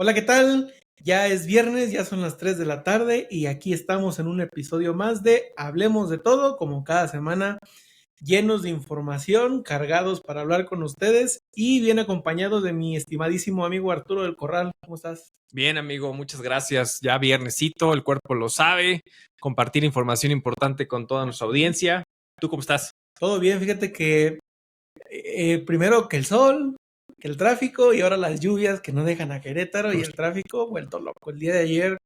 Hola, ¿qué tal? Ya es viernes, ya son las 3 de la tarde y aquí estamos en un episodio más de Hablemos de Todo, como cada semana, llenos de información, cargados para hablar con ustedes y bien acompañados de mi estimadísimo amigo Arturo del Corral. ¿Cómo estás? Bien, amigo, muchas gracias. Ya viernesito, el cuerpo lo sabe. Compartir información importante con toda nuestra audiencia. ¿Tú cómo estás? Todo bien, fíjate que primero que el sol, que el tráfico y ahora las lluvias que no dejan a Querétaro y el tráfico vuelto loco. El día de ayer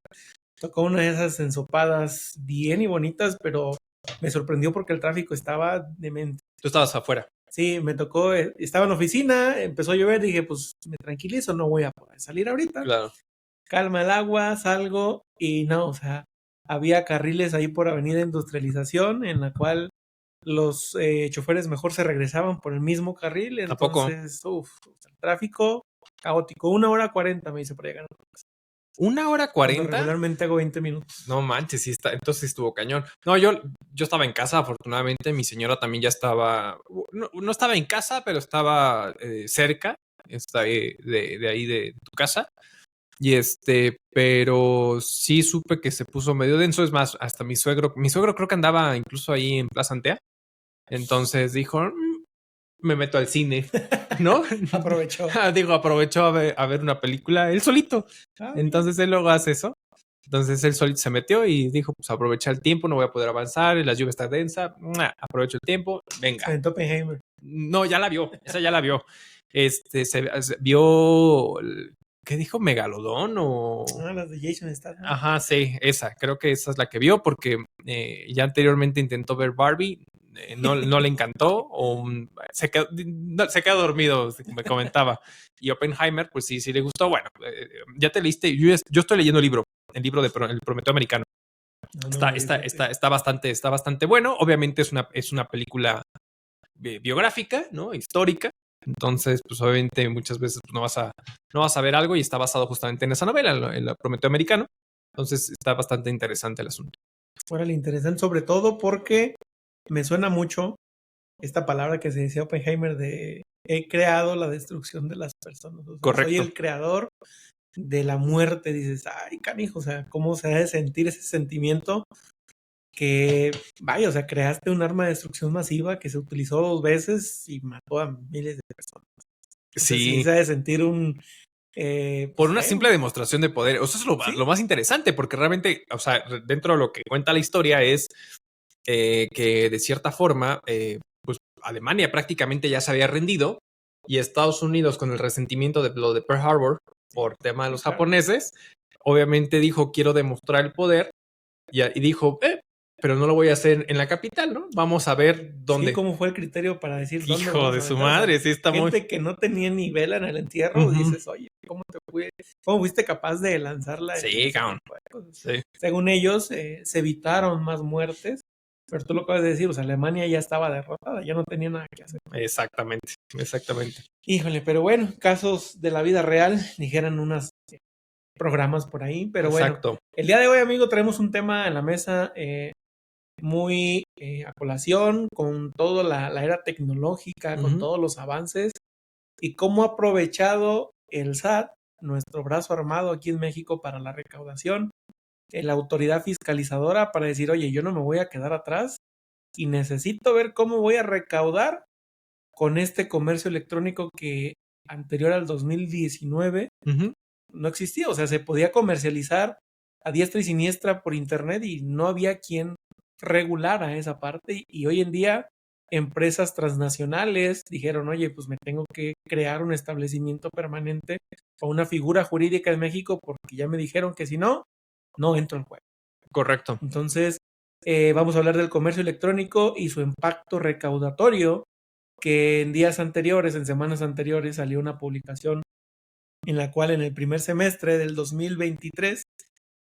tocó una de esas ensopadas bien y bonitas, pero me sorprendió porque el tráfico estaba demente. Tú estabas afuera. Sí, me tocó, estaba en la oficina, empezó a llover, dije, pues me tranquilizo, no voy a poder salir ahorita. Claro. Calma el agua, salgo y no, o sea, había carriles ahí por Avenida Industrialización en la cual los choferes mejor se regresaban por el mismo carril, ¿A poco? entonces, el tráfico caótico, 1 hora 40 me dice para llegar. 1 hora Cuando 40. regularmente hago 20 minutos. No manches, sí está, entonces estuvo cañón. No, yo estaba en casa, afortunadamente. Mi señora también ya estaba, no estaba en casa, pero estaba cerca, está de ahí de tu casa. Y pero sí supe que se puso medio denso. Es más, hasta mi suegro creo que andaba incluso ahí en Plaza Antea. Entonces dijo, me meto al cine, ¿no? Aprovechó. Digo, aprovechó a ver una película él solito. Entonces él luego hace eso. Entonces él solito se metió y dijo, pues aprovecha el tiempo, no voy a poder avanzar, la lluvia está densa, aprovecho el tiempo, venga. En Oppenheimer. No, ya la vio, esa ya la vio. Se vio, ¿qué dijo? ¿Megalodón o...? Las de Jason Statham. Ajá, sí, esa, creo que esa es la que vio porque ya anteriormente intentó ver Barbie, no le encantó o se quedó dormido, me comentaba. Y Oppenheimer, pues sí le gustó. Bueno, ya te leíste, yo estoy leyendo el libro de El Prometeo Americano. Está bastante bueno. Obviamente es una película biográfica, ¿no? Histórica. Entonces, pues obviamente muchas veces no vas a ver algo y está basado justamente en esa novela, en el Prometeo Americano. Entonces está bastante interesante el asunto. Órale, interesante, sobre todo porque me suena mucho esta palabra que se decía Oppenheimer de he creado la destrucción de las personas. O sea, correcto. Soy el creador de la muerte. Dices, ay, canijo, o sea, ¿cómo se ha de sentir ese sentimiento? Que, vaya, o sea, creaste un arma de destrucción masiva que se utilizó 2 veces y mató a miles de personas. Sí. Se ha de sentir un... por una simple demostración de poder. O sea, eso es lo más interesante, porque realmente, o sea, dentro de lo que cuenta la historia es que de cierta forma, pues Alemania prácticamente ya se había rendido y Estados Unidos, con el resentimiento de lo de Pearl Harbor por tema de los japoneses, obviamente dijo, quiero demostrar el poder y dijo, pero no lo voy a hacer en la capital, ¿no? Vamos a ver dónde. Sí, ¿cómo fue el criterio para decir dónde? Hijo de su madre, sí está gente muy... que no tenía ni vela en el entierro, dices, oye, ¿cómo fuiste capaz de lanzarla? Sí, cabrón. Sí. Según ellos, se evitaron más muertes, pero tú lo acabas de decir, o sea, Alemania ya estaba derrotada, ya no tenía nada que hacer. Exactamente. Híjole, pero bueno, casos de la vida real, dijeran unos programas por ahí, pero exacto. Bueno, el día de hoy, amigo, traemos un tema en la mesa muy a colación con toda la era tecnológica, con todos los avances y cómo ha aprovechado el SAT, nuestro brazo armado aquí en México para la recaudación, la autoridad fiscalizadora para decir, oye, yo no me voy a quedar atrás y necesito ver cómo voy a recaudar con este comercio electrónico que anterior al 2019 no existía, o sea, se podía comercializar a diestra y siniestra por internet y no había quien regulara esa parte y hoy en día empresas transnacionales dijeron, oye, pues me tengo que crear un establecimiento permanente o una figura jurídica en México porque ya me dijeron que si no, no entro al juego. Correcto. Entonces, vamos a hablar del comercio electrónico y su impacto recaudatorio, que en días anteriores, en semanas anteriores, salió una publicación en la cual en el primer semestre del 2023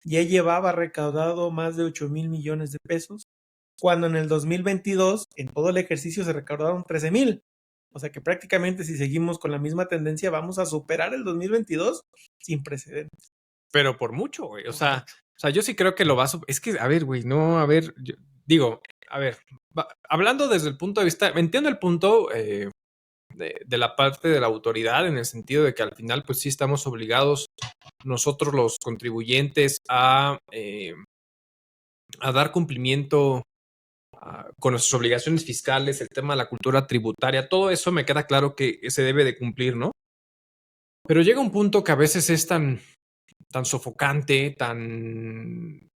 ya llevaba recaudado más de 8,000 millones de pesos, cuando en el 2022, en todo el ejercicio, se recaudaron 13,000. O sea que prácticamente si seguimos con la misma tendencia, vamos a superar el 2022 sin precedentes. Pero por mucho, güey. O sea, yo sí creo que lo va a... Es que, a ver, güey, no, a ver, digo, a ver, hablando desde el punto de vista, entiendo el punto de la parte de la autoridad en el sentido de que al final, pues sí estamos obligados nosotros los contribuyentes a dar cumplimiento con nuestras obligaciones fiscales, el tema de la cultura tributaria, todo eso me queda claro que se debe de cumplir, ¿no? Pero llega un punto que a veces es tan sofocante, tan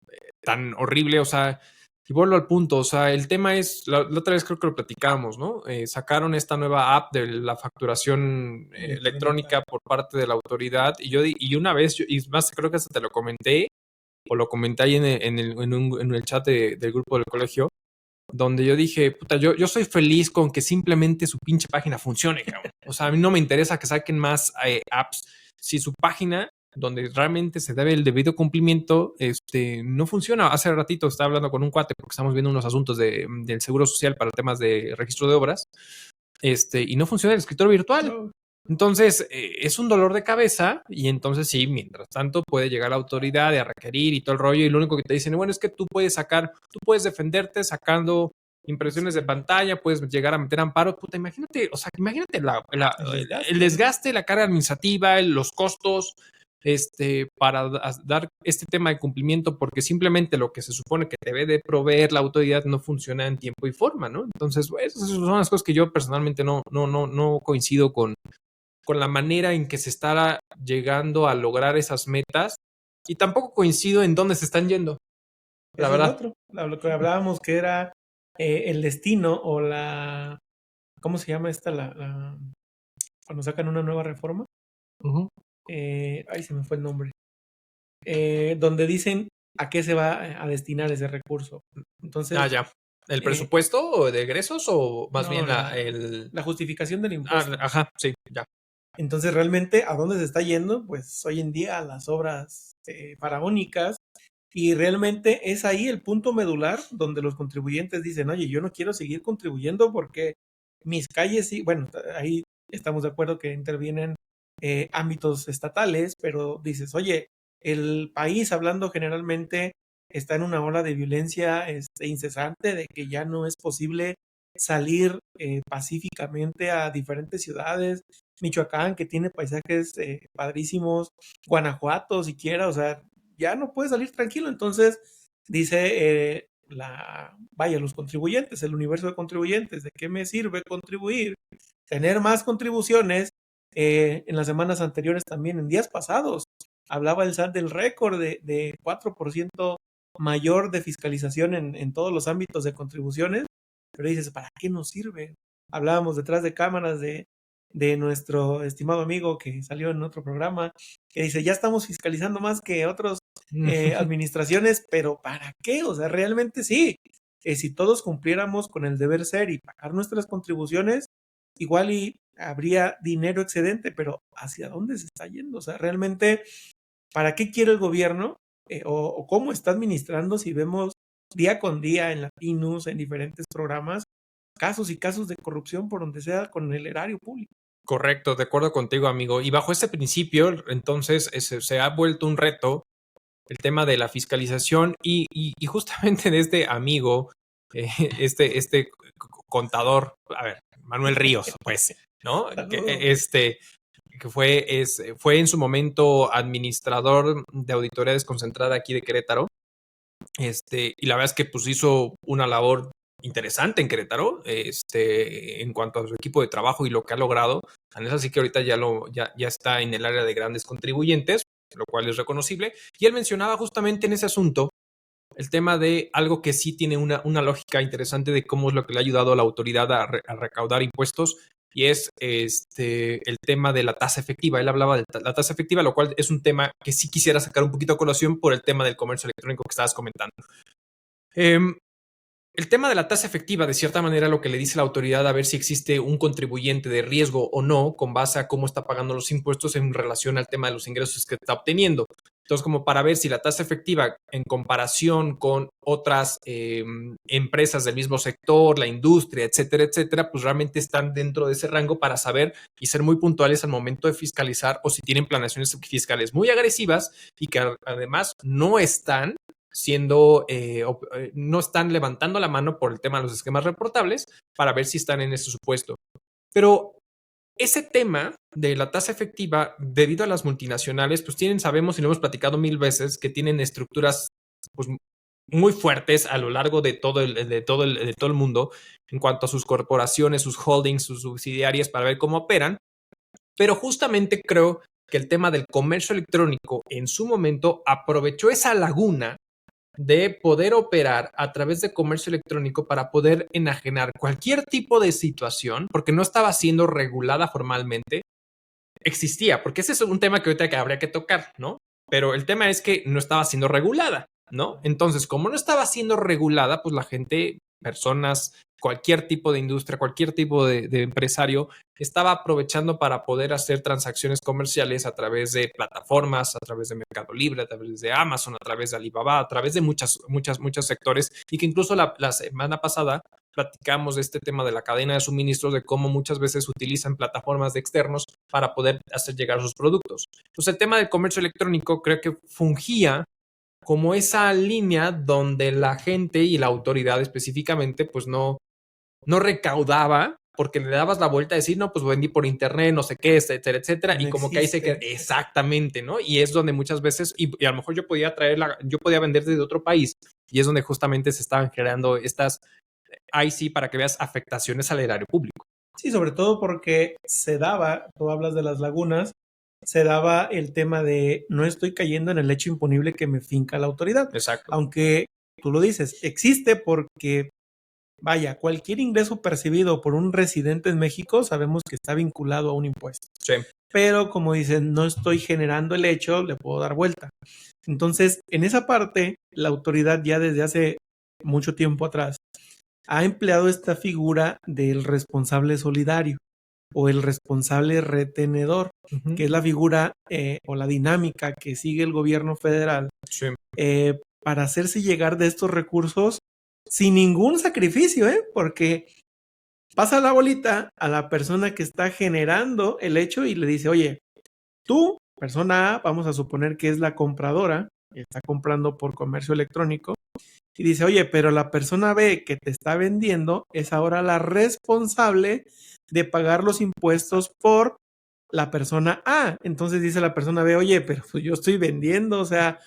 horrible, o sea, y vuelvo al punto, o sea, el tema es, la otra vez creo que lo platicamos, ¿no? Sacaron esta nueva app de la facturación electrónica por parte de la autoridad y una vez, y más creo que hasta te lo comenté, o lo comenté ahí en el chat del grupo del colegio, donde yo dije, puta, yo soy feliz con que simplemente su pinche página funcione, cabrón. O sea, a mí no me interesa que saquen más apps. Si su página, donde realmente se debe el debido cumplimiento, no funciona. Hace ratito estaba hablando con un cuate porque estamos viendo unos asuntos del Seguro Social para temas de registro de obras, y no funciona el escritorio virtual. No. Entonces, es un dolor de cabeza y entonces sí, mientras tanto puede llegar la autoridad a requerir y todo el rollo y lo único que te dicen, bueno, es que tú puedes defenderte sacando impresiones de pantalla, puedes llegar a meter amparo. Puta, imagínate, o sea, imagínate el desgaste, la carga administrativa, los costos, para dar este tema de cumplimiento, porque simplemente lo que se supone que debe de proveer la autoridad no funciona en tiempo y forma, ¿no? Entonces, esas son las cosas que yo personalmente no coincido con la manera en que se está llegando a lograr esas metas y tampoco coincido en dónde se están yendo. La verdad. Es lo que hablábamos que era el destino o ¿cómo se llama esta? Cuando sacan una nueva reforma. Ahí se me fue el nombre. Donde dicen a qué se va a destinar ese recurso. Entonces. Ya. ¿El presupuesto de egresos o más bien la justificación del impuesto? Ajá, sí, ya. Entonces, realmente, ¿a dónde se está yendo? Pues hoy en día a las obras faraónicas. Y realmente es ahí el punto medular donde los contribuyentes dicen, oye, yo no quiero seguir contribuyendo porque mis calles, sí, bueno, ahí estamos de acuerdo que intervienen ámbitos estatales, pero dices, oye, el país, hablando generalmente, está en una ola de violencia incesante, de que ya no es posible salir pacíficamente a diferentes ciudades. Michoacán, que tiene paisajes padrísimos, Guanajuato siquiera, o sea, ya no puedes salir tranquilo. Entonces, dice los contribuyentes, el universo de contribuyentes, ¿de qué me sirve contribuir? Tener más contribuciones. En las semanas anteriores también, en días pasados, hablaba el SAT del récord de 4% mayor de fiscalización en todos los ámbitos de contribuciones, pero dices, ¿para qué nos sirve? Hablábamos detrás de cámaras de nuestro estimado amigo que salió en otro programa, que dice, ya estamos fiscalizando más que otras administraciones, pero ¿para qué? O sea, realmente sí, si todos cumpliéramos con el deber ser y pagar nuestras contribuciones, igual y habría dinero excedente, pero ¿hacia dónde se está yendo? O sea, realmente, ¿para qué quiere el gobierno? O cómo está administrando, si vemos día con día en Latinos, en diferentes programas, casos y casos de corrupción por donde sea con el erario público. Correcto, de acuerdo contigo, amigo. Y bajo este principio, entonces, se ha vuelto un reto el tema de la fiscalización y justamente de este amigo, este contador, a ver, Manuel Ríos, pues, ¿no? Que fue en su momento administrador de auditoría desconcentrada aquí de Querétaro. Y la verdad es que pues hizo una labor interesante en Querétaro, en cuanto a su equipo de trabajo y lo que ha logrado. Es así que ahorita ya está en el área de grandes contribuyentes, lo cual es reconocible. Y él mencionaba justamente en ese asunto el tema de algo que sí tiene una lógica interesante de cómo es lo que le ha ayudado a la autoridad a recaudar impuestos, y es el tema de la tasa efectiva. Él hablaba de la tasa efectiva, lo cual es un tema que sí quisiera sacar un poquito a colación por el tema del comercio electrónico que estabas comentando. El tema de la tasa efectiva, de cierta manera, lo que le dice la autoridad a ver si existe un contribuyente de riesgo o no, con base a cómo está pagando los impuestos en relación al tema de los ingresos que está obteniendo. Entonces, como para ver si la tasa efectiva en comparación con otras empresas del mismo sector, la industria, etcétera, pues realmente están dentro de ese rango para saber y ser muy puntuales al momento de fiscalizar, o si tienen planeaciones fiscales muy agresivas y que además no están no están levantando la mano por el tema de los esquemas reportables para ver si están en ese supuesto. Pero ese tema de la tasa efectiva, debido a las multinacionales, pues sabemos y lo hemos platicado 1000 veces, que tienen estructuras pues, muy fuertes a lo largo de todo el mundo en cuanto a sus corporaciones, sus holdings, sus subsidiarias para ver cómo operan. Pero justamente creo que el tema del comercio electrónico en su momento aprovechó esa laguna de poder operar a través de comercio electrónico para poder enajenar cualquier tipo de situación, porque no estaba siendo regulada formalmente. Existía, porque ese es un tema que ahorita habría que tocar, ¿no? Pero el tema es que no estaba siendo regulada, ¿no? Entonces, como no estaba siendo regulada, pues la gente, personas, cualquier tipo de industria, cualquier tipo de empresario estaba aprovechando para poder hacer transacciones comerciales a través de plataformas, a través de Mercado Libre, a través de Amazon, a través de Alibaba, a través de muchos sectores, y que incluso la semana pasada platicamos de este tema de la cadena de suministros, de cómo muchas veces utilizan plataformas de externos para poder hacer llegar sus productos. Entonces, el tema del comercio electrónico creo que fungía como esa línea donde la gente y la autoridad específicamente pues no recaudaba, porque le dabas la vuelta a decir, no, pues vendí por internet, no sé qué, etcétera, etcétera, No y como que ahí se queda, exactamente, ¿no? Y es donde muchas veces, y a lo mejor yo podía vender desde otro país, y es donde justamente se estaban creando estas, ahí sí, para que veas, afectaciones al erario público. Sí, sobre todo porque se daba, tú hablas de las lagunas, se daba el tema de no estoy cayendo en el hecho imponible que me finca la autoridad. Exacto. Aunque tú lo dices, existe porque, vaya, cualquier ingreso percibido por un residente en México sabemos que está vinculado a un impuesto. Sí. Pero como dicen, no estoy generando el hecho, le puedo dar vuelta. Entonces, en esa parte, la autoridad ya desde hace mucho tiempo atrás ha empleado esta figura del responsable solidario o el responsable retenedor, que es la figura o la dinámica que sigue el gobierno federal Sí. Para hacerse llegar de estos recursos sin ningún sacrificio, porque pasa la bolita a la persona que está generando el hecho y le dice, oye, tú, persona A, vamos a suponer que es la compradora, que está comprando por comercio electrónico, y dice, oye, pero la persona B que te está vendiendo es ahora la responsable de pagar los impuestos por la persona A. Entonces dice la persona B, oye, pero pues yo estoy vendiendo, o sea,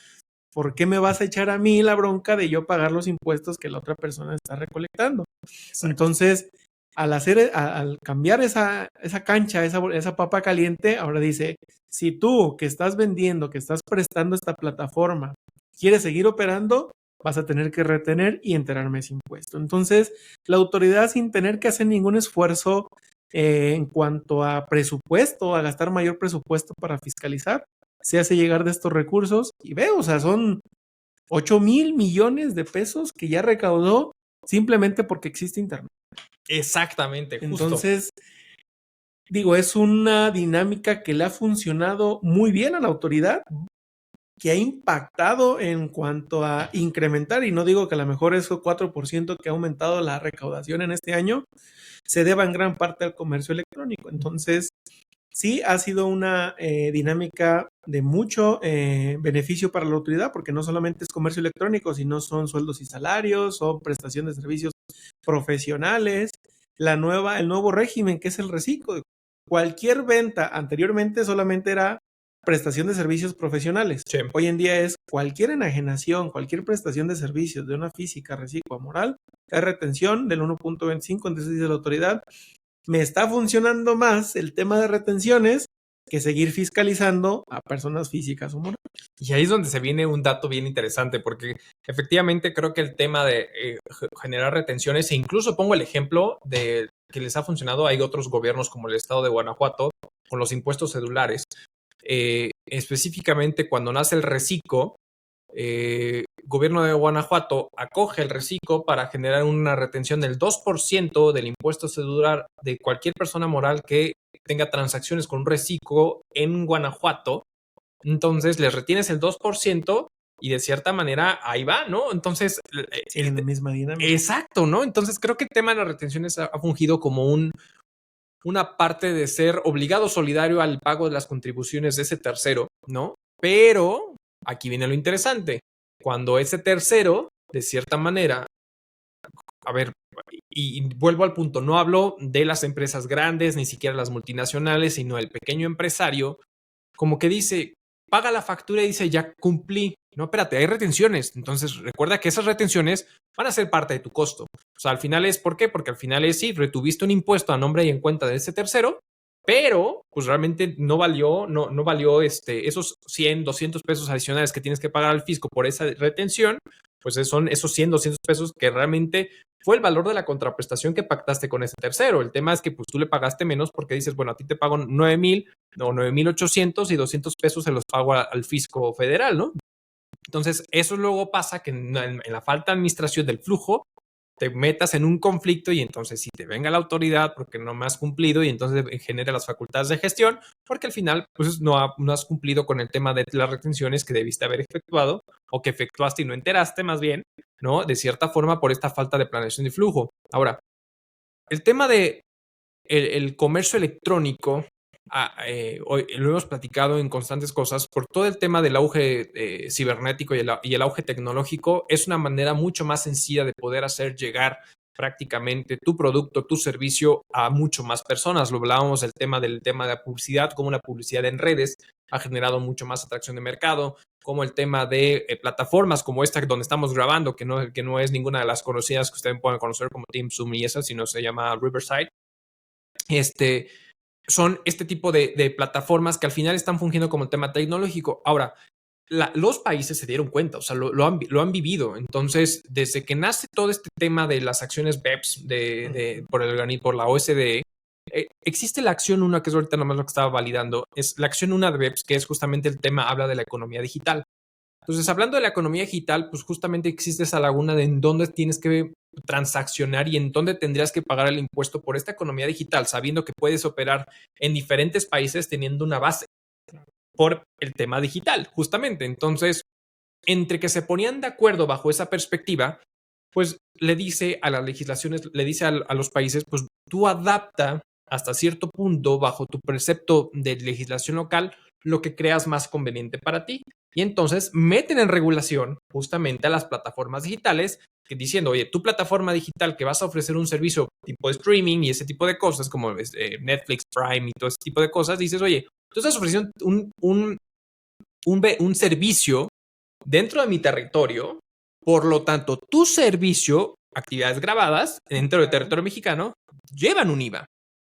¿por qué me vas a echar a mí la bronca de yo pagar los impuestos que la otra persona está recolectando? Exacto. Entonces, al cambiar esa cancha, esa papa caliente, ahora dice, si tú que estás vendiendo, que estás prestando esta plataforma, quieres seguir operando, vas a tener que retener y enterarme ese impuesto. Entonces, la autoridad, sin tener que hacer ningún esfuerzo en cuanto a presupuesto, a gastar mayor presupuesto para fiscalizar, se hace llegar de estos recursos y veo, o sea, son 8,000 millones de pesos que ya recaudó simplemente porque existe Internet. Exactamente, justo. Entonces, digo, es una dinámica que le ha funcionado muy bien a la autoridad, que ha impactado en cuanto a incrementar, y no digo que a lo mejor ese 4% que ha aumentado la recaudación en este año se deba en gran parte al comercio electrónico. Entonces, sí ha sido una dinámica de mucho beneficio para la autoridad, porque no solamente es comercio electrónico, sino son sueldos y salarios, son prestación de servicios profesionales, el nuevo régimen que es el reciclo. Cualquier venta anteriormente solamente era prestación de servicios profesionales. Sí. Hoy en día es cualquier enajenación, cualquier prestación de servicios de una física, reciclo o moral, hay retención del 1.25, entonces dice la autoridad, me está funcionando más el tema de retenciones que seguir fiscalizando a personas físicas o morales. Y ahí es donde se viene un dato bien interesante, porque efectivamente creo que el tema de generar retenciones, e incluso pongo el ejemplo de que les ha funcionado, hay otros gobiernos como el estado de Guanajuato, con los impuestos cedulares, específicamente cuando nace el reciclo, gobierno de Guanajuato acoge el reciclo para generar una retención del 2% del impuesto cedular de cualquier persona moral que tenga transacciones con un reciclo en Guanajuato. Entonces les retienes el 2% y de cierta manera ahí va, ¿no? Entonces, en la misma dinámica. Exacto, ¿no? Entonces creo que el tema de las retenciones ha fungido como una parte de ser obligado solidario al pago de las contribuciones de ese tercero, ¿no? Pero aquí viene lo interesante. Cuando ese tercero, de cierta manera, a ver, y vuelvo al punto, no hablo de las empresas grandes, ni siquiera las multinacionales, sino el pequeño empresario, como que dice, paga la factura y dice, ya cumplí. No, espérate, hay retenciones. Entonces, recuerda que esas retenciones van a ser parte de tu costo. O sea, al final es, ¿por qué? Porque al final es, sí, retuviste un impuesto a nombre y en cuenta de ese tercero, pero pues realmente no valió esos 100, 200 pesos adicionales que tienes que pagar al fisco por esa retención, pues son esos 100, 200 pesos que realmente fue el valor de la contraprestación que pactaste con ese tercero. El tema es que pues tú le pagaste menos porque dices, bueno, a ti te pago 9,000 o 9,800 y 200 pesos se los pago al fisco federal, ¿no? Entonces, eso luego pasa que en la falta de administración del flujo te metas en un conflicto y entonces si te venga la autoridad porque no me has cumplido y entonces genera las facultades de gestión porque al final pues no has cumplido con el tema de las retenciones que debiste haber efectuado o que efectuaste y no enteraste más bien, ¿no? De cierta forma por esta falta de planeación de flujo. Ahora, el tema de el comercio electrónico, hoy lo hemos platicado en constantes cosas, por todo el tema del auge cibernético y el auge tecnológico, es una manera mucho más sencilla de poder hacer llegar prácticamente tu producto, tu servicio a mucho más personas. Lo hablábamos del tema de la publicidad, como la publicidad en redes ha generado mucho más atracción de mercado, como el tema de plataformas como esta donde estamos grabando, que no es ninguna de las conocidas que ustedes puedan conocer como Team Zoom y esas, sino se llama Riverside. Son este tipo de plataformas que al final están fungiendo como el tema tecnológico. Ahora, los países se dieron cuenta, o sea, lo han vivido. Entonces, desde que nace todo este tema de las acciones BEPS por la OSDE, existe la acción 1, que es ahorita nomás lo que estaba validando, es la acción 1 de BEPS, que es justamente el tema, habla de la economía digital. Entonces, hablando de la economía digital, pues justamente existe esa laguna de en dónde tienes que transaccionar y en dónde tendrías que pagar el impuesto por esta economía digital, sabiendo que puedes operar en diferentes países teniendo una base por el tema digital, justamente. Entonces, entre que se ponían de acuerdo bajo esa perspectiva, pues le dice a las legislaciones, le dice a los países, pues tú adapta hasta cierto punto bajo tu precepto de legislación local lo que creas más conveniente para ti. Y entonces meten en regulación justamente a las plataformas digitales que diciendo, oye, tu plataforma digital que vas a ofrecer un servicio tipo de streaming y ese tipo de cosas como Netflix, Prime y todo ese tipo de cosas, dices, oye, tú estás ofreciendo un servicio dentro de mi territorio, por lo tanto, tu servicio, actividades grabadas dentro del territorio mexicano, llevan un IVA.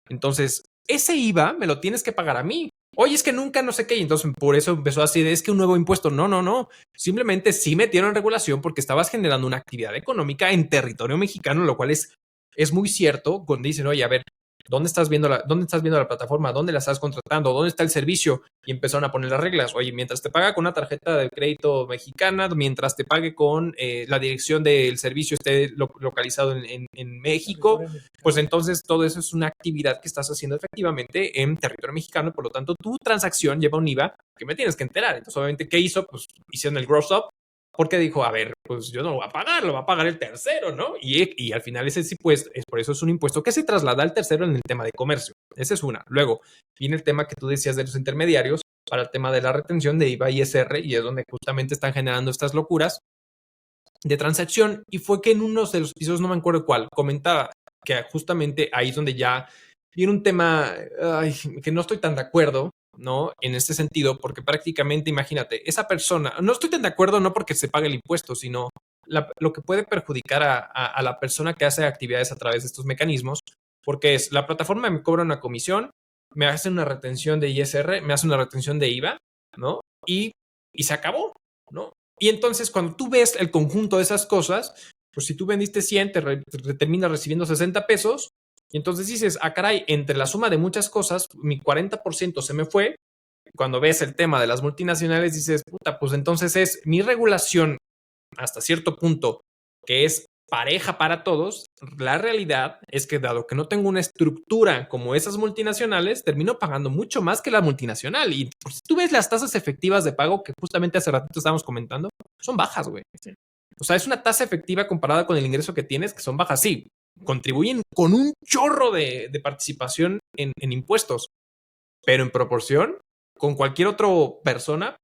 Entonces, ese IVA me lo tienes que pagar a mí. Oye, es que nunca no sé qué. Y entonces, por eso empezó así de, es que un nuevo impuesto. No, no, no. Simplemente sí metieron regulación porque estabas generando una actividad económica en territorio mexicano, lo cual es muy cierto cuando dicen, oye, a ver, ¿dónde estás viendo la plataforma? ¿Dónde la estás contratando? ¿Dónde está el servicio? Y empezaron a poner las reglas. Oye, mientras te paga con una tarjeta de crédito mexicana, mientras te pague con la dirección del servicio esté localizado en México, pues entonces todo eso es una actividad que estás haciendo efectivamente en territorio mexicano. Por lo tanto, tu transacción lleva un IVA que me tienes que enterar. Entonces, obviamente, ¿qué hizo? Pues hicieron el gross up. Porque dijo, a ver, pues yo no lo voy a pagar, lo va a pagar el tercero, ¿no? Y al final ese sí, pues, por eso es un impuesto que se traslada al tercero en el tema de comercio. Esa es una. Luego viene el tema que tú decías de los intermediarios para el tema de la retención de IVA y ISR, y es donde justamente están generando estas locuras de transacción. Y fue que en uno de los episodios, no me acuerdo cuál, comentaba que justamente ahí es donde ya viene un tema que no estoy tan de acuerdo, ¿no? En este sentido, porque prácticamente, imagínate, esa persona, no estoy tan de acuerdo no porque se pague el impuesto, sino lo que puede perjudicar a la persona que hace actividades a través de estos mecanismos, porque es, la plataforma me cobra una comisión, me hace una retención de ISR, me hace una retención de IVA, ¿no? Y se acabó, ¿no? Y entonces cuando tú ves el conjunto de esas cosas, pues si tú vendiste 100, te terminas recibiendo 60 pesos, y entonces dices, caray, entre la suma de muchas cosas, mi 40% se me fue. Cuando ves el tema de las multinacionales, dices, puta, pues entonces es mi regulación hasta cierto punto, que es pareja para todos. La realidad es que dado que no tengo una estructura como esas multinacionales, termino pagando mucho más que la multinacional. Y pues, si tú ves las tasas efectivas de pago, que justamente hace ratito estábamos comentando, son bajas, güey. Sí. O sea, es una tasa efectiva comparada con el ingreso que tienes, que son bajas, sí. Contribuyen con un chorro de participación en impuestos, pero en proporción con cualquier otra persona,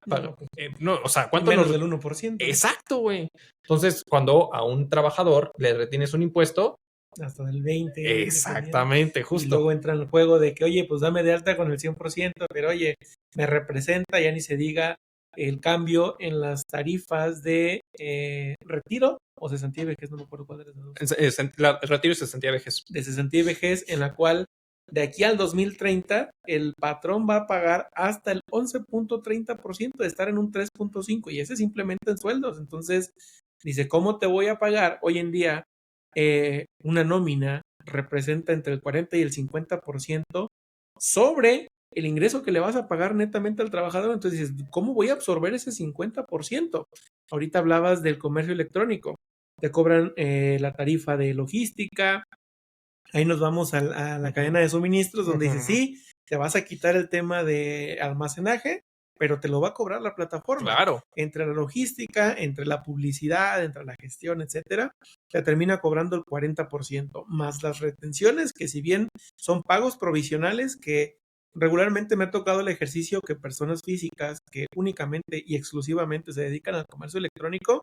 o sea, ¿cuánto menos del 1%? Exacto, güey. Entonces, cuando a un trabajador le retienes un impuesto, hasta del 20%. Exactamente, Y justo. luego entra en el juego de que, oye, pues dame de alta con el 100%, pero oye, me representa, ya ni se diga el cambio en las tarifas de retiro o cesantía y vejez, no me acuerdo cuál de las dos. El retiro y cesantía de vejez. De cesantía y vejez, en la cual de aquí al 2030 el patrón va a pagar hasta el 11.30% de estar en un 3.5%, y ese simplemente en sueldos. Entonces, dice, ¿cómo te voy a pagar hoy en día una nómina representa entre el 40 y el 50% sobre el ingreso que le vas a pagar netamente al trabajador? Entonces dices, ¿cómo voy a absorber ese 50%? Ahorita hablabas del comercio electrónico, te cobran la tarifa de logística, ahí nos vamos a la cadena de suministros donde dice, sí, te vas a quitar el tema de almacenaje, pero te lo va a cobrar la plataforma. Claro. Entre la logística, entre la publicidad, entre la gestión, etcétera, te termina cobrando el 40%, más las retenciones, que si bien son pagos provisionales, que regularmente me ha tocado el ejercicio que personas físicas que únicamente y exclusivamente se dedican al comercio electrónico,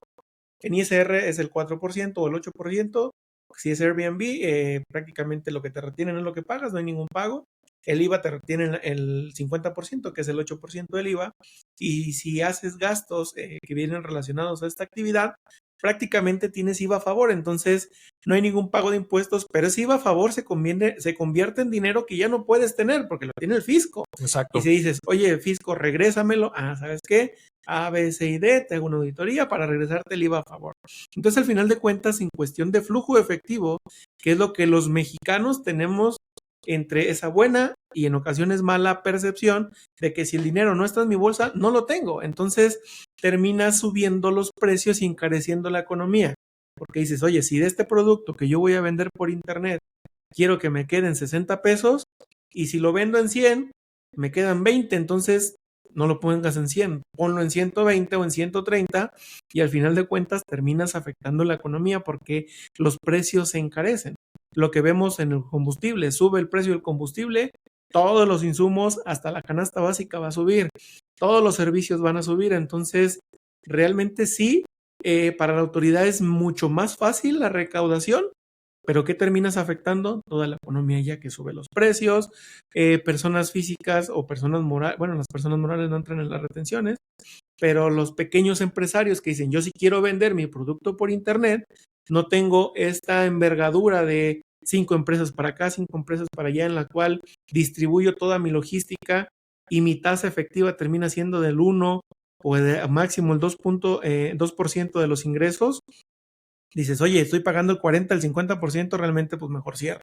en ISR es el 4% o el 8%. Si es Airbnb, prácticamente lo que te retienen es lo que pagas, no hay ningún pago. El IVA te retiene el 50%, que es el 8% del IVA. Y si haces gastos que vienen relacionados a esta actividad, prácticamente tienes IVA a favor. Entonces, no hay ningún pago de impuestos, pero ese IVA a favor se convierte en dinero que ya no puedes tener porque lo tiene el fisco. Exacto. Y si dices, oye, fisco, regrésamelo, ¿sabes qué? A, B, C y D, te hago una auditoría para regresarte el IVA a favor. Entonces, al final de cuentas, en cuestión de flujo efectivo, que es lo que los mexicanos tenemos entre esa buena y en ocasiones mala percepción de que si el dinero no está en mi bolsa, no lo tengo. Entonces, terminas subiendo los precios y encareciendo la economía. Porque dices, oye, si de este producto que yo voy a vender por internet, quiero que me queden 60 pesos, y si lo vendo en 100, me quedan 20, entonces no lo pongas en 100, ponlo en 120 o en 130, y al final de cuentas terminas afectando la economía porque los precios se encarecen. Lo que vemos en el combustible, sube el precio del combustible, todos los insumos, hasta la canasta básica va a subir, todos los servicios van a subir. Entonces realmente sí, para la autoridad es mucho más fácil la recaudación, pero ¿qué terminas afectando? Toda la economía, ya que sube los precios, personas físicas o personas morales, bueno, las personas morales no entran en las retenciones, pero los pequeños empresarios que dicen, yo sí quiero vender mi producto por internet, no tengo esta envergadura de 5 empresas para acá, 5 empresas para allá, en la cual distribuyo toda mi logística y mi tasa efectiva termina siendo del 1 o de máximo el 2% de los ingresos. Dices, oye, estoy pagando el 40, el 50%, realmente pues mejor cierro.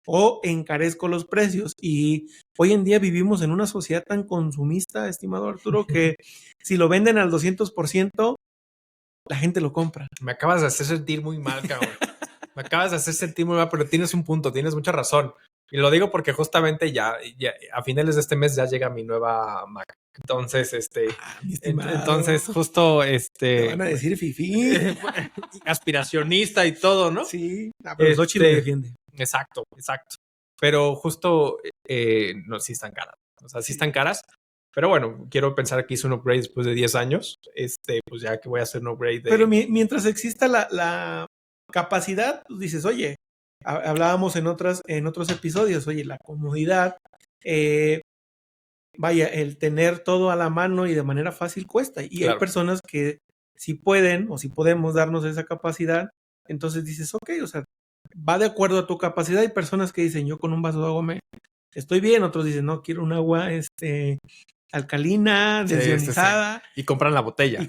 O encarezco los precios. Y hoy en día vivimos en una sociedad tan consumista, estimado Arturo, que si lo venden al 200%, la gente lo compra. Me acabas de hacer sentir muy mal, cabrón. Me acabas de hacer sentir muy mal, pero tienes un punto, tienes mucha razón. Y lo digo porque justamente ya a finales de este mes ya llega mi nueva Mac. Entonces, entonces justo te van a decir fifí, aspiracionista y todo, ¿no? Sí, pero Xochitl me defiende. Exacto. Pero justo no, sí están caras. O sea, sí están caras. Pero bueno, quiero pensar que hice un upgrade después de 10 años. Pues ya que voy a hacer un upgrade de... Pero mientras exista la capacidad, pues dices, oye, hablábamos en otros episodios, oye, la comodidad, vaya, el tener todo a la mano y de manera fácil cuesta. Y claro, hay personas que si pueden o si podemos darnos esa capacidad, entonces dices, ok, o sea, va de acuerdo a tu capacidad. Hay personas que dicen, yo con un vaso de agua estoy bien, otros dicen, no, quiero un agua alcalina, desionizada. Sí. Y compran la botella.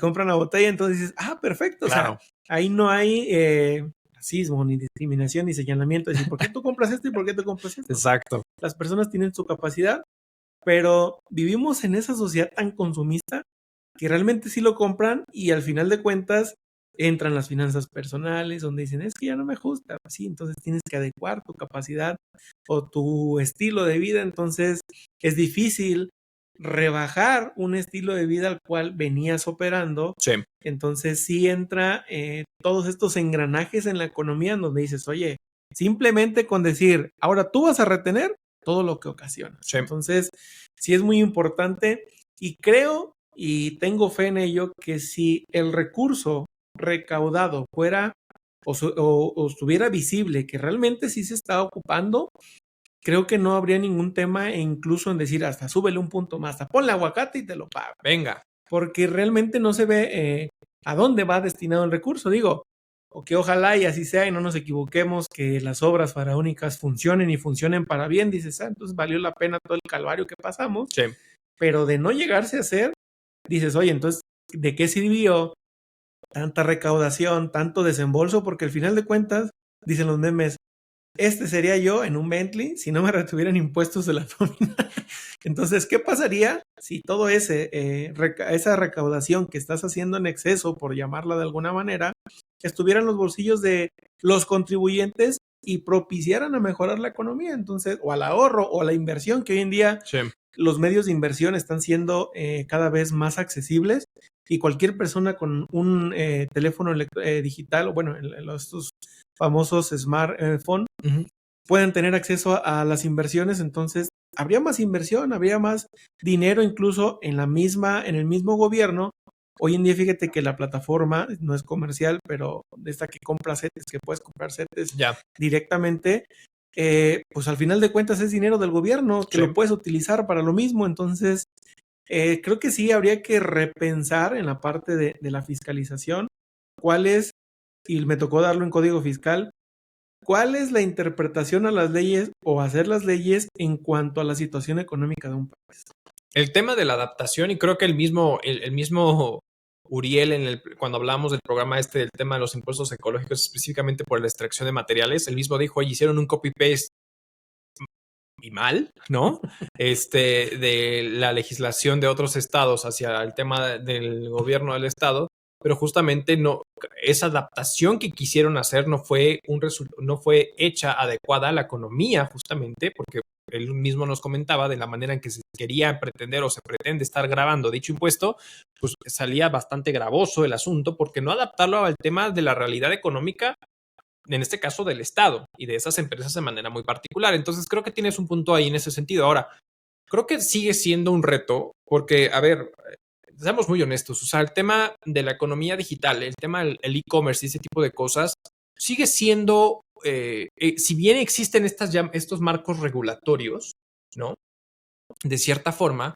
Entonces dices, perfecto. Claro. O sea, ahí no hay racismo, ni discriminación, ni señalamiento. Es decir, ¿por qué tú compras esto y por qué tú compras esto? Exacto. Las personas tienen su capacidad, pero vivimos en esa sociedad tan consumista que realmente sí lo compran, y al final de cuentas entran las finanzas personales donde dicen, es que ya no me ajusta. Sí, entonces tienes que adecuar tu capacidad o tu estilo de vida. Entonces es difícil rebajar un estilo de vida al cual venías operando. Sí. Entonces sí entra todos estos engranajes en la economía donde dices, oye, simplemente con decir, ahora tú vas a retener todo lo que ocasiona. Sí. Entonces sí es muy importante, y creo y tengo fe en ello, que si el recurso recaudado fuera o estuviera visible que realmente sí se está ocupando, creo que no habría ningún tema e incluso en decir hasta súbele un punto más, hasta ponle aguacate y te lo pago. Venga. Porque realmente no se ve a dónde va destinado el recurso. Digo, o que ojalá y así sea y no nos equivoquemos, que las obras faraónicas funcionen y funcionen para bien. Dices, entonces valió la pena todo el calvario que pasamos. Sí. Pero de no llegarse a hacer, dices, oye, entonces, ¿de qué sirvió tanta recaudación, tanto desembolso? Porque al final de cuentas, dicen los memes, este sería yo en un Bentley si no me retuvieran impuestos de la nómina. Entonces, ¿qué pasaría si todo esa recaudación que estás haciendo en exceso, por llamarla de alguna manera, estuviera en los bolsillos de los contribuyentes y propiciaran a mejorar la economía? Entonces, o al ahorro o a la inversión, que hoy en día Sí. los medios de inversión están siendo cada vez más accesibles y cualquier persona con un teléfono digital, o bueno, estos famosos smartphone, pueden tener acceso a las inversiones. Entonces habría más inversión, habría más dinero incluso en el mismo gobierno. Hoy en día fíjate que la plataforma no es comercial, pero de esta que compra CETES, que puedes comprar CETES directamente, pues al final de cuentas es dinero del gobierno que lo puedes utilizar para lo mismo. Entonces creo que sí habría que repensar en la parte de la fiscalización cuál es, y me tocó darlo en código fiscal, cuál es la interpretación a las leyes o hacer las leyes en cuanto a la situación económica de un país. El tema de la adaptación, y creo que el mismo Uriel, cuando hablamos del programa del tema de los impuestos ecológicos, específicamente por la extracción de materiales, él mismo dijo, oye, hicieron un copy-paste y mal, ¿no? De la legislación de otros estados hacia el tema del gobierno del estado, pero justamente no, esa adaptación que quisieron hacer no fue hecha adecuada a la economía, justamente, porque él mismo nos comentaba de la manera en que se quería pretender o se pretende estar grabando dicho impuesto, pues salía bastante gravoso el asunto, porque no adaptarlo al tema de la realidad económica, en este caso del Estado y de esas empresas de manera muy particular. Entonces creo que tienes un punto ahí en ese sentido. Ahora, creo que sigue siendo un reto porque, a ver, seamos muy honestos, o sea, el tema de la economía digital, el tema del e-commerce y ese tipo de cosas, sigue siendo, si bien existen estos marcos regulatorios, ¿no? De cierta forma,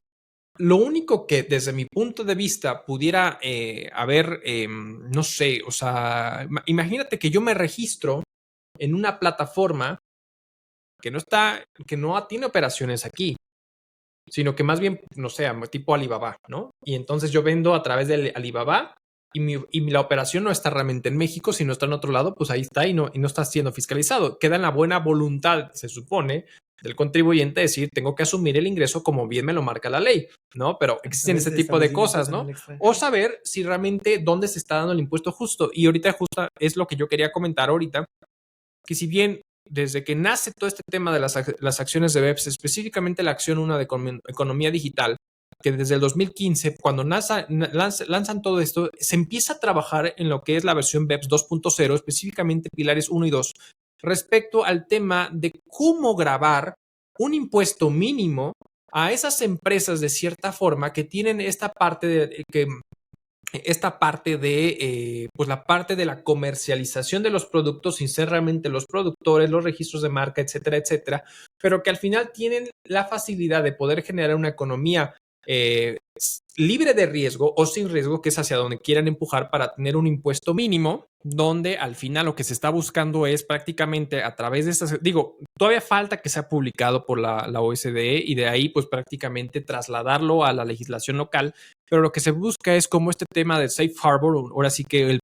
lo único que desde mi punto de vista pudiera haber, no sé, o sea, imagínate que yo me registro en una plataforma que no tiene operaciones aquí, sino que más bien, no sé, tipo Alibaba, ¿no? Y entonces yo vendo a través de Alibaba y la operación no está realmente en México, sino está en otro lado, pues ahí está y no está siendo fiscalizado. Queda en la buena voluntad, se supone, del contribuyente decir, tengo que asumir el ingreso como bien me lo marca la ley, ¿no? Pero existen ese tipo de cosas, ¿no? O saber si realmente dónde se está dando el impuesto justo. Y ahorita justo es lo que yo quería comentar ahorita, que si bien desde que nace todo este tema de las acciones de BEPS, específicamente la acción 1 de economía digital, que desde el 2015, cuando lanzan todo esto, se empieza a trabajar en lo que es la versión BEPS 2.0, específicamente pilares 1 y 2, respecto al tema de cómo grabar un impuesto mínimo a esas empresas de cierta forma que tienen esta parte de pues la parte de la comercialización de los productos sin ser realmente los productores, los registros de marca, etcétera, etcétera, pero que al final tienen la facilidad de poder generar una economía libre de riesgo o sin riesgo, que es hacia donde quieran empujar para tener un impuesto mínimo, donde al final lo que se está buscando es prácticamente a través de estas, todavía falta que sea publicado por la OSDE y de ahí pues prácticamente trasladarlo a la legislación local, pero lo que se busca es como este tema del safe harbor, ahora sí que el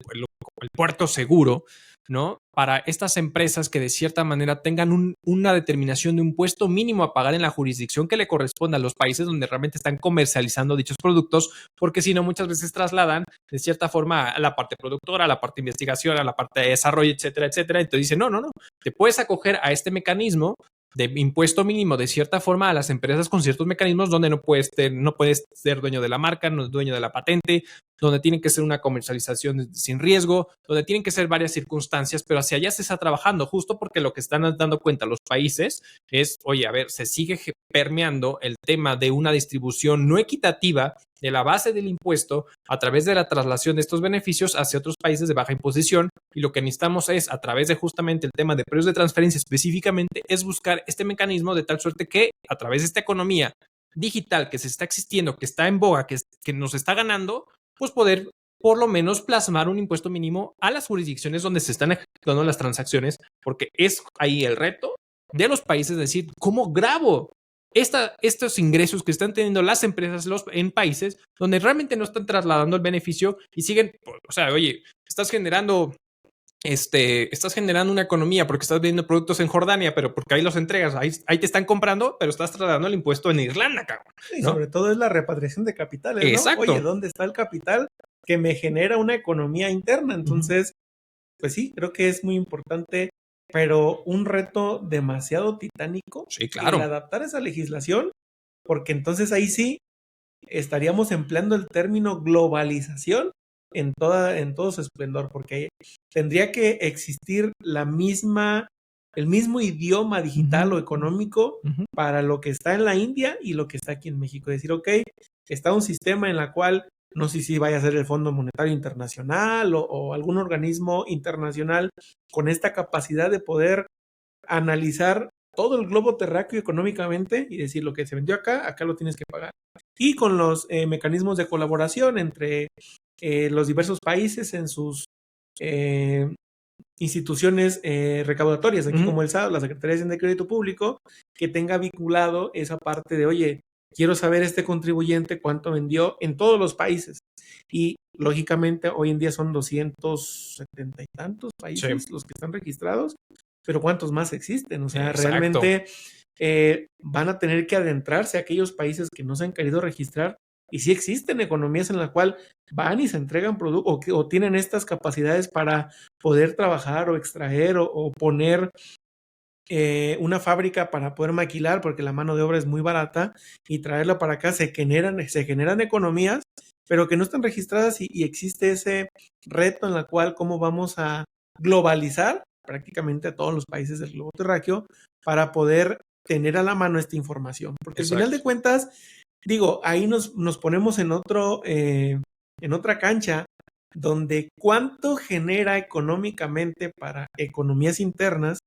puerto seguro, ¿no? Para estas empresas que de cierta manera tengan una determinación de un impuesto mínimo a pagar en la jurisdicción que le corresponda a los países donde realmente están comercializando dichos productos, porque si no muchas veces trasladan de cierta forma a la parte productora, a la parte de investigación, a la parte de desarrollo, etcétera, etcétera. Entonces dicen, no, te puedes acoger a este mecanismo de impuesto mínimo de cierta forma a las empresas con ciertos mecanismos donde no puedes ser dueño de la marca, no dueño de la patente, donde tiene que ser una comercialización sin riesgo, donde tienen que ser varias circunstancias, pero hacia allá se está trabajando, justo porque lo que están dando cuenta los países es, oye, a ver, se sigue permeando el tema de una distribución no equitativa de la base del impuesto a través de la traslación de estos beneficios hacia otros países de baja imposición, y lo que necesitamos es, a través de justamente el tema de precios de transferencia específicamente, es buscar este mecanismo de tal suerte que a través de esta economía digital que se está existiendo, que está en boga, que nos está ganando, pues poder por lo menos plasmar un impuesto mínimo a las jurisdicciones donde se están ejecutando las transacciones, porque es ahí el reto de los países, decir, ¿cómo grabo estos ingresos que están teniendo las empresas en países donde realmente no están trasladando el beneficio y siguen, o sea, oye, estás generando una economía porque estás vendiendo productos en Jordania, pero porque ahí los entregas, ahí te están comprando, pero estás trasladando el impuesto en Irlanda, cabrón, ¿no? Y sobre todo es la repatriación de capitales, ¿no? Exacto. Oye, ¿dónde está el capital que me genera una economía interna? Entonces, pues sí, creo que es muy importante, pero un reto demasiado titánico. Sí, claro. El adaptar esa legislación, porque entonces ahí sí estaríamos empleando el término globalización en todo su esplendor, porque tendría que existir el mismo idioma digital o económico para lo que está en la India y lo que está aquí en México. Decir, ok, está un sistema en la cual, no sé si vaya a ser el Fondo Monetario Internacional o algún organismo internacional con esta capacidad de poder analizar todo el globo terráqueo económicamente y decir lo que se vendió acá lo tienes que pagar. Y con los mecanismos de colaboración entre los diversos países en sus instituciones recaudatorias, aquí como el SAT, la Secretaría de Hacienda y Crédito Público, que tenga vinculado esa parte de, oye, quiero saber este contribuyente cuánto vendió en todos los países. Y lógicamente hoy en día son 270 y tantos países los que están registrados, pero ¿cuántos más existen? O sea, realmente van a tener que adentrarse a aquellos países que no se han querido registrar. Y sí existen economías en las cuales van y se entregan productos o tienen estas capacidades para poder trabajar o extraer o poner una fábrica para poder maquilar, porque la mano de obra es muy barata, y traerla para acá se generan economías, pero que no están registradas y existe ese reto en la cual cómo vamos a globalizar prácticamente a todos los países del globo terráqueo para poder tener a la mano esta información. Porque al final de cuentas, digo, ahí nos ponemos en otra cancha donde cuánto genera económicamente para economías internas,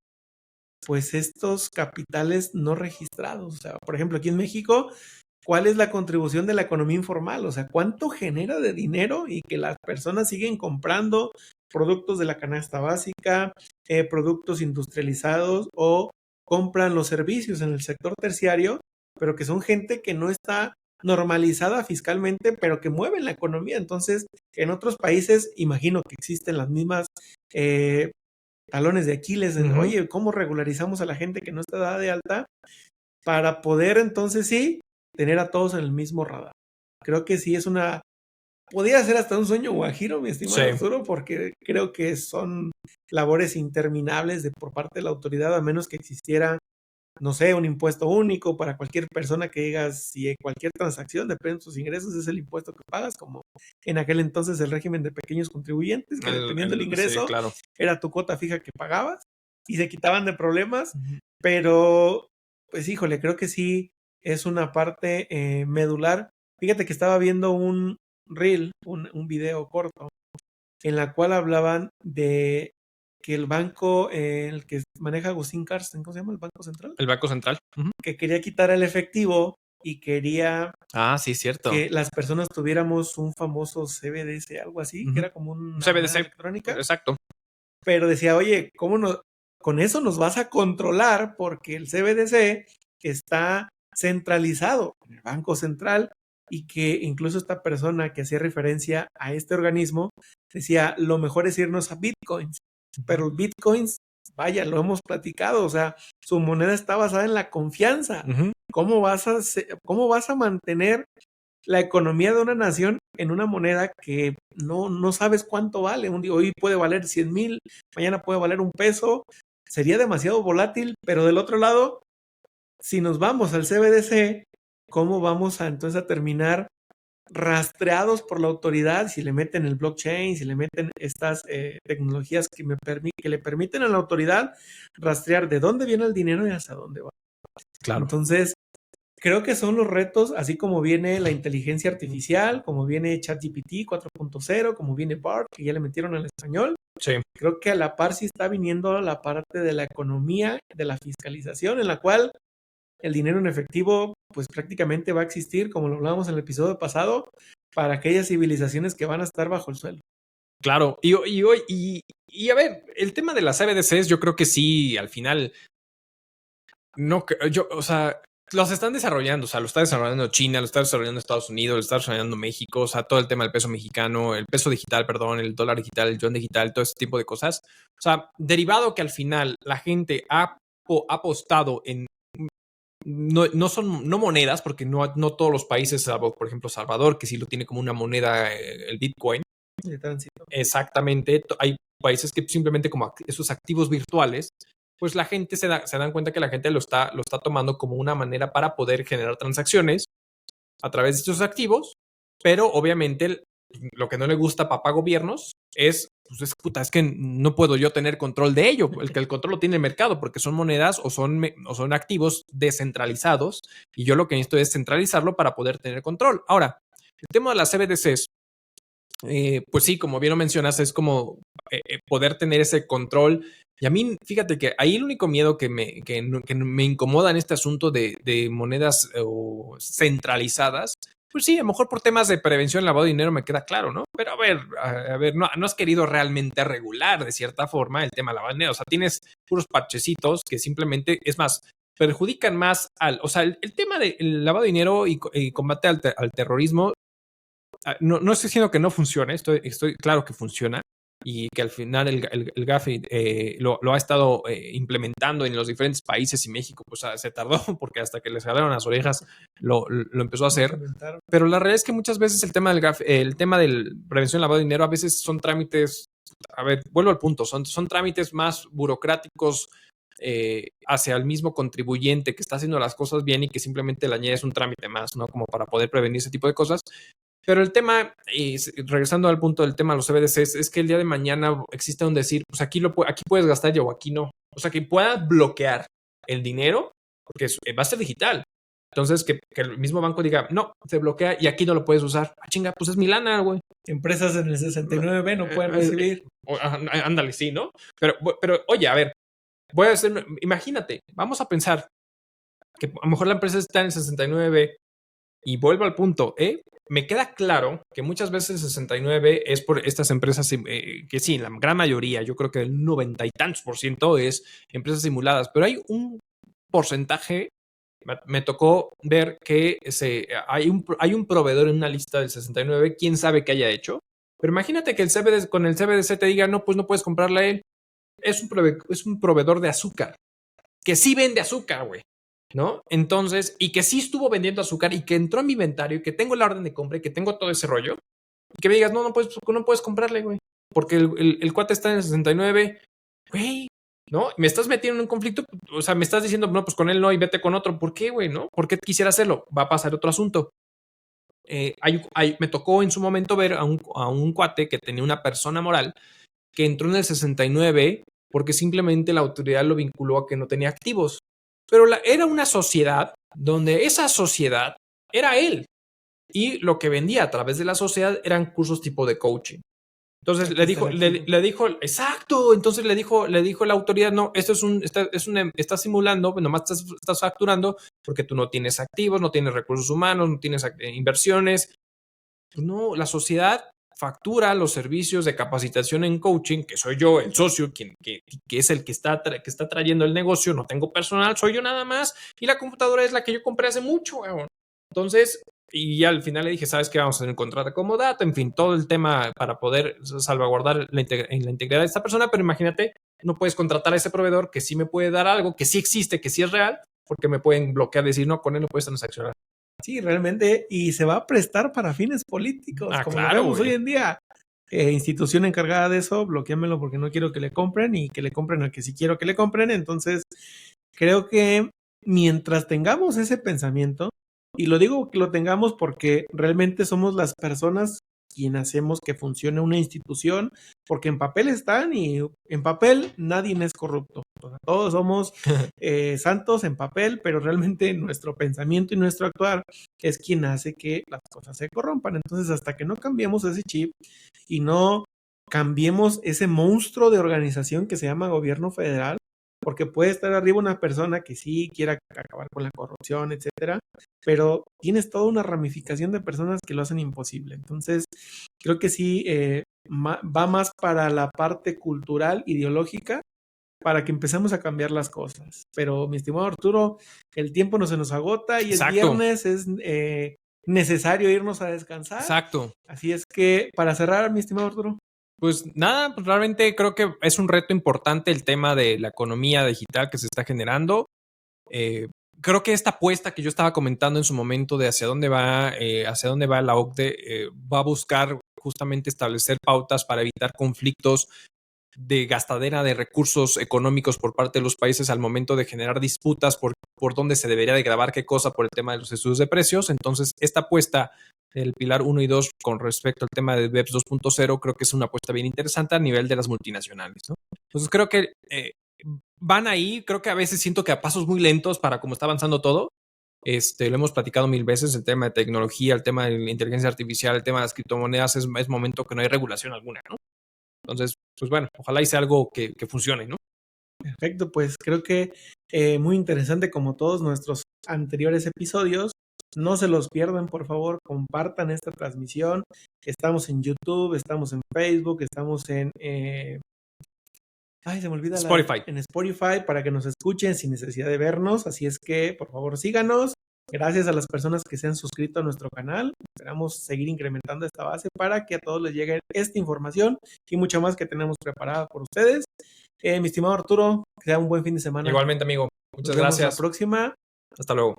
pues estos capitales no registrados. O sea, por ejemplo, aquí en México, ¿cuál es la contribución de la economía informal? O sea, ¿cuánto genera de dinero y que las personas siguen comprando productos de la canasta básica, productos industrializados o compran los servicios en el sector terciario, pero que son gente que no está normalizada fiscalmente, pero que mueven la economía? Entonces, en otros países, imagino que existen las mismas talones de Aquiles, oye, ¿cómo regularizamos a la gente que no está dada de alta para poder entonces sí tener a todos en el mismo radar? Creo que sí podría ser hasta un sueño guajiro, mi estimado Arturo, porque creo que son labores interminables por parte de la autoridad, a menos que existiera, no sé, un impuesto único para cualquier persona que digas, si cualquier transacción depende de tus ingresos, es el impuesto que pagas, como en aquel entonces el régimen de pequeños contribuyentes, que dependiendo del ingreso, era tu cuota fija que pagabas y se quitaban de problemas, pero pues híjole, creo que sí es una parte medular. Fíjate que estaba viendo un reel, un video corto, en la cual hablaban de que el banco, el que maneja Agustín Carsten, ¿cómo se llama? ¿El Banco Central? El Banco Central. Que quería quitar el efectivo y quería cierto, que las personas tuviéramos un famoso CBDC, algo así, que era como una CBDC electrónica. Exacto. Pero decía, oye, con eso nos vas a controlar, porque el CBDC está centralizado en el Banco Central, y que incluso esta persona que hacía referencia a este organismo decía, lo mejor es irnos a Bitcoins, pero Bitcoins, vaya, lo hemos platicado, o sea, su moneda está basada en la confianza. ¿Cómo vas a mantener la economía de una nación en una moneda que no sabes cuánto vale? Hoy puede valer 100,000, mañana puede valer $1. Sería demasiado volátil, pero del otro lado, si nos vamos al CBDC, ¿cómo vamos entonces a terminar rastreados por la autoridad, si le meten el blockchain, si le meten estas tecnologías que le permiten a la autoridad rastrear de dónde viene el dinero y hasta dónde va. Claro. Entonces, creo que son los retos, así como viene la inteligencia artificial, como viene ChatGPT 4.0, como viene BART, que ya le metieron al español. Sí. Creo que a la par sí está viniendo la parte de la economía, de la fiscalización, en la cual el dinero en efectivo pues prácticamente va a existir, como lo hablábamos en el episodio pasado, para aquellas civilizaciones que van a estar bajo el suelo. Claro, y a ver, el tema de las CBDCs, yo creo que sí, al final, no, o sea, los están desarrollando, o sea, lo está desarrollando China, lo está desarrollando Estados Unidos, lo está desarrollando México, o sea, todo el tema del peso mexicano, el peso digital, perdón, el dólar digital, el yuan digital, todo ese tipo de cosas. O sea, derivado que al final la gente ha apostado en no son monedas, porque no todos los países, salvo por ejemplo Salvador, que sí lo tiene como una moneda, el Bitcoin. De tránsito. Exactamente, hay países que simplemente como esos activos virtuales, pues la gente se dan cuenta que la gente lo está tomando como una manera para poder generar transacciones a través de estos activos, pero obviamente lo que no le gusta a papá gobiernos es, pues es que no puedo yo tener control de ello. El control lo tiene el mercado porque son monedas o son activos descentralizados y yo lo que necesito es centralizarlo para poder tener control. Ahora, el tema de las CBDCs, pues sí, como bien lo mencionas, es como poder tener ese control. Y a mí, fíjate que ahí el único miedo que me incomoda en este asunto de monedas centralizadas, pues sí, a lo mejor por temas de prevención lavado de dinero me queda claro, ¿no? Pero a ver, no has querido realmente regular de cierta forma el tema de lavado de dinero. O sea, tienes puros parchecitos que simplemente, es más, perjudican más o sea, el tema del lavado de dinero y combate al terrorismo. No estoy diciendo que no funcione, estoy claro que funciona y que al final el GAFI lo ha estado implementando en los diferentes países y México pues se tardó porque hasta que les jalaron las orejas lo empezó a hacer. Pero la realidad es que muchas veces el tema del GAFI, el tema de prevención del lavado de dinero a veces son trámites, a ver, vuelvo al punto, son trámites más burocráticos hacia el mismo contribuyente que está haciendo las cosas bien y que simplemente le añades un trámite más, ¿no? Como para poder prevenir ese tipo de cosas. Pero el tema, regresando al punto del tema de los CBDCs, es que el día de mañana existe un decir, pues aquí puedes gastar ya o aquí no. O sea, que puedas bloquear el dinero, porque va a ser digital. Entonces, que el mismo banco diga, no, se bloquea y aquí no lo puedes usar. Ah, chinga, pues es mi lana, güey. Empresas en el 69B no pueden recibir. Ándale, sí, ¿no? Pero, oye, a ver, voy a hacer, imagínate, vamos a pensar que a lo mejor la empresa está en el 69B y vuelvo al punto, me queda claro que muchas veces el 69 es por estas empresas que sí, la gran mayoría, yo creo que el 90 y tantos % es empresas simuladas, pero hay un porcentaje, me tocó ver que hay un proveedor en una lista del 69, quién sabe qué haya hecho, pero imagínate que con el CBDC te diga, no, pues no puedes comprarla a él, es un proveedor de azúcar, que sí vende azúcar, güey. ¿No? Entonces, y que sí estuvo vendiendo azúcar y que entró en mi inventario y que tengo la orden de compra y que tengo todo ese rollo, y que me digas, no puedes comprarle, güey, porque el cuate está en el 69, güey, ¿no? Me estás metiendo en un conflicto, o sea, me estás diciendo, no, pues con él no y vete con otro, ¿por qué, güey, no? ¿Por qué quisiera hacerlo? Va a pasar otro asunto. Me tocó en su momento ver a un cuate que tenía una persona moral que entró en el 69 porque simplemente la autoridad lo vinculó a que no tenía activos. Pero era una sociedad donde esa sociedad era él. Y lo que vendía a través de la sociedad eran cursos tipo de coaching. Entonces le dijo, exacto. Entonces le dijo la autoridad, no, esto estás simulando, nomás estás facturando porque tú no tienes activos, no tienes recursos humanos, no tienes inversiones. Pues no, la sociedad factura los servicios de capacitación en coaching, que soy yo, el socio, que es el que está trayendo el negocio, no tengo personal, soy yo nada más, y la computadora es la que yo compré hace mucho, weón. Entonces, y ya al final le dije, ¿sabes qué? Vamos a hacer un contrato como data, en fin, todo el tema para poder salvaguardar la integridad de esta persona, pero imagínate, no puedes contratar a ese proveedor que sí me puede dar algo, que sí existe, que sí es real, porque me pueden bloquear, decir, no, con él no puedes transaccionar. Sí, realmente, y se va a prestar para fines políticos, como claro, lo vemos hoy en día. Institución encargada de eso, bloqueamelo porque no quiero que le compren y que le compren al que sí quiero que le compren. Entonces, creo que mientras tengamos ese pensamiento, Y lo digo que lo tengamos porque realmente somos las personas quienes hacemos que funcione una institución, porque en papel están y en papel nadie es corrupto. O sea, todos somos santos en papel, pero realmente nuestro pensamiento y nuestro actuar es quien hace que las cosas se corrompan. Entonces, hasta que no cambiemos ese chip y no cambiemos ese monstruo de organización que se llama gobierno federal, porque puede estar arriba una persona que sí quiera acabar con la corrupción, etcétera, pero tienes toda una ramificación de personas que lo hacen imposible. Entonces, creo que sí va más para la parte cultural, ideológica, para que empecemos a cambiar las cosas. Pero, mi estimado Arturo, el tiempo no se nos agota y Exacto. el viernes es necesario irnos a descansar. Exacto. Así es que, para cerrar, mi estimado Arturo. Pues nada, pues realmente creo que es un reto importante el tema de la economía digital que se está generando. Creo que esta apuesta que yo estaba comentando en su momento de hacia dónde va la OCDE, va a buscar justamente establecer pautas para evitar conflictos de gastadera de recursos económicos por parte de los países al momento de generar disputas por dónde se debería de grabar qué cosa por el tema de los estudios de precios. Entonces, esta apuesta del pilar 1 y 2 con respecto al tema de BEPS 2.0 creo que es una apuesta bien interesante a nivel de las multinacionales, ¿no? Entonces, creo que van ahí. Creo que a veces siento que a pasos muy lentos para cómo está avanzando todo. Lo hemos platicado 1000 veces, el tema de tecnología, el tema de la inteligencia artificial, el tema de las criptomonedas, es momento que no hay regulación alguna, ¿no? Entonces, pues bueno, ojalá y sea algo que funcione, ¿no? Perfecto, pues creo que muy interesante como todos nuestros anteriores episodios. No se los pierdan, por favor, compartan esta transmisión. Estamos en YouTube, estamos en Facebook, estamos en... se me olvida Spotify. en Spotify para que nos escuchen sin necesidad de vernos. Así es que, por favor, síganos. Gracias a las personas que se han suscrito a nuestro canal. Esperamos seguir incrementando esta base para que a todos les llegue esta información y mucho más que tenemos preparada por ustedes. Mi estimado Arturo, que sea un buen fin de semana. Igualmente, amigo. Muchas Nos vemos gracias. la próxima. Hasta luego.